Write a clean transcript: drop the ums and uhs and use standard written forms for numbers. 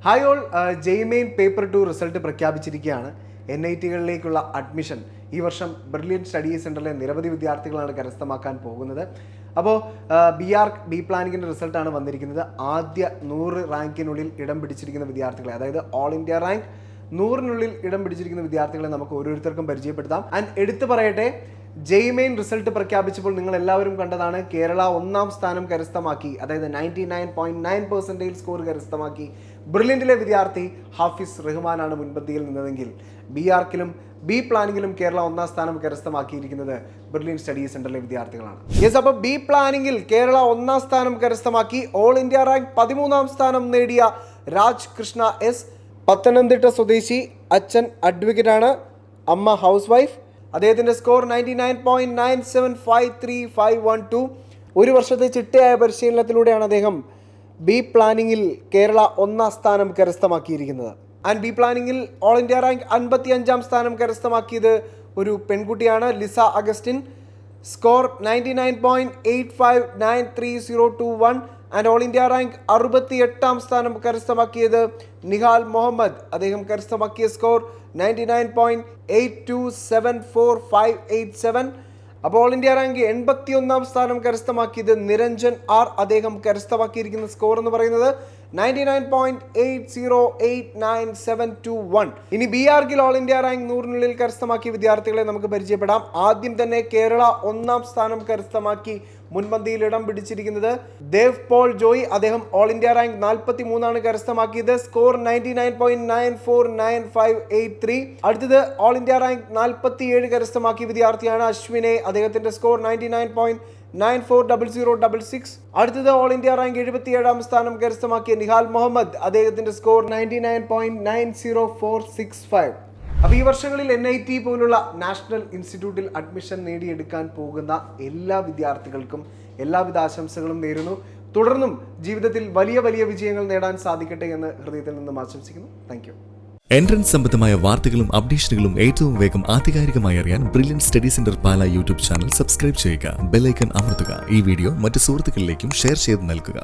Hi all, ജെയ്മെയിൻ paper 2 result പ്രഖ്യാപിച്ചിരിക്കുകയാണ്. NIT-കളിലേക്കുള്ള admission ഈ വർഷം ബ്രില്യൻ സ്റ്റഡി സെൻറ്ററിലെ നിരവധി വിദ്യാർത്ഥികളാണ് കരസ്ഥമാക്കാൻ പോകുന്നത്. അപ്പോൾ ബി പ്ലാനിങ്ങിൻ്റെ റിസൾട്ടാണ് വന്നിരിക്കുന്നത്. ആദ്യ 100 റാങ്കിനുള്ളിൽ ഇടം പിടിച്ചിരിക്കുന്ന വിദ്യാർത്ഥികളെ, അതായത് ഓൾ ഇന്ത്യ റാങ്ക് 100-നുള്ളിൽ ഇടം പിടിച്ചിരിക്കുന്ന വിദ്യാർത്ഥികളെ നമുക്ക് ഓരോരുത്തർക്കും പരിചയപ്പെടുത്താം. ആൻഡ് എടുത്തു പറയട്ടെ, ജെയ്മെയിൻ റിസൾട്ട് പ്രഖ്യാപിച്ചപ്പോൾ നിങ്ങൾ എല്ലാവരും കണ്ടതാണ്. കേരള 1-ാം സ്ഥാനം കരസ്ഥമാക്കി, അതായത് 99.9% സ്കോർ കരസ്ഥമാക്കി ബ്രില്യൻറ്റിലെ വിദ്യാർത്ഥി ഹാഫിസ് റഹ്മാനാണ് മുൻപന്തിയിൽ നിന്നതെങ്കിൽ BARC-ലും ബി പ്ലാനിങ്ങിലും കേരള 1-ാം സ്ഥാനം കരസ്ഥമാക്കിയിരിക്കുന്നത് ബ്രില്യൻ സ്റ്റഡി സെന്ററിലെ വിദ്യാർത്ഥികളാണ്. യെസ്, അപ്പോൾ ബി പ്ലാനിങ്ങിൽ കേരള 1-ാം സ്ഥാനം കരസ്ഥമാക്കി ഓൾ ഇന്ത്യ റാങ്ക് 13-ാം സ്ഥാനം നേടിയ രാജ് കൃഷ്ണ S, പത്തനംതിട്ട സ്വദേശി, അച്ഛൻ അഡ്വക്കേറ്റ് ആണ്, അമ്മ ഹൗസ് വൈഫ്. അദ്ദേഹത്തിൻ്റെ സ്കോർ 99.9753512. ഒരു വർഷത്തെ ചിട്ടയായ പരിശീലനത്തിലൂടെയാണ് അദ്ദേഹം ബി പ്ലാനിങ്ങിൽ കേരള 1-ാം സ്ഥാനം കരസ്ഥമാക്കിയിരിക്കുന്നത്. ആൻഡ് ബി പ്ലാനിങ്ങിൽ ഓൾ ഇന്ത്യ റാങ്ക് 55-ാം സ്ഥാനം കരസ്ഥമാക്കിയത് ഒരു പെൺകുട്ടിയാണ്, Lisa Augustine. Score 99.85930221. And all India rank 68-ാം സ്ഥാനം കരസ്ഥമാക്കിയത് നിഹാൽ മുഹമ്മദ്. അദ്ദേഹം കരസ്ഥമാക്കിയ സ്കോർ 99.82748587. അപ്പോൾ ഓൾ ഇന്ത്യ റാങ്ക് 81-ാം സ്ഥാനം കരസ്ഥമാക്കിയത് നിരഞ്ജൻ R. അദ്ദേഹം കരസ്ഥമാക്കിയിരിക്കുന്ന സ്കോർ എന്ന് പറയുന്നത് 99.80899721. ഇനി BARC-ൽ ഓൾ ഇന്ത്യ റാങ്ക് 100-നുള്ളിൽ കരസ്ഥമാക്കിയ വിദ്യാർത്ഥികളെ നമുക്ക് പരിചയപ്പെടാം. ആദ്യം തന്നെ കേരള 1-ാം സ്ഥാനം കരസ്ഥമാക്കി മുൻപന്തിയിൽ ഇടം പിടിച്ചിരിക്കുന്നത് ദേവ് പോൾ ജോയ്. അദ്ദേഹം ഓൾ ഇന്ത്യ റാങ്ക് 43-ആണ് കരസ്ഥമാക്കിയത്. സ്കോർ 99.949583. അടുത്തത് ഓൾ ഇന്ത്യ റാങ്ക് 47 കരസ്ഥമാക്കിയ വിദ്യാർത്ഥിയാണ് അശ്വിനെ. അദ്ദേഹത്തിന്റെ സ്കോർ 99.940066. അടുത്തത് ഓൾ ഇന്ത്യ റാങ്ക് 77-ാം സ്ഥാനം കരസ്ഥമാക്കിയ നിഹാൽ മുഹമ്മദ്. അദ്ദേഹത്തിന്റെ സ്കോർ 99.90465. അപ്പോൾ ഈ വർഷങ്ങളിൽ NIT പോലുള്ള നാഷണൽ ഇൻസ്റ്റിറ്റ്യൂട്ടിൽ അഡ്മിഷൻ നേടിയെടുക്കാൻ പോകുന്ന എല്ലാ വിദ്യാർത്ഥികൾക്കും എല്ലാവിധ ആശംസകളും നേരുന്നു. തുടർന്നും ജീവിതത്തിൽ വലിയ വലിയ വിജയങ്ങൾ നേടാൻ സാധിക്കട്ടെ എന്ന് ഹൃദയത്തിൽ നിന്നും ആശംസിക്കുന്നു. Thank you. എൻട്രൻസ് സംബന്ധമായ വാർത്തകളും അപ്ഡേഷനുകളും ഏറ്റവും വേഗം ആധികാരികമായി അറിയാൻ ബ്രില്യൻ സ്റ്റഡി സെന്റർ പാല യൂട്യൂബ് ചാനൽ സബ്സ്ക്രൈബ് ചെയ്യുക. ബെൽ ഐക്കൺ അമർത്തുക. ഈ വീഡിയോ മറ്റ് സുഹൃത്തുക്കളിലേക്കും ഷെയർ ചെയ്ത് നൽകുക.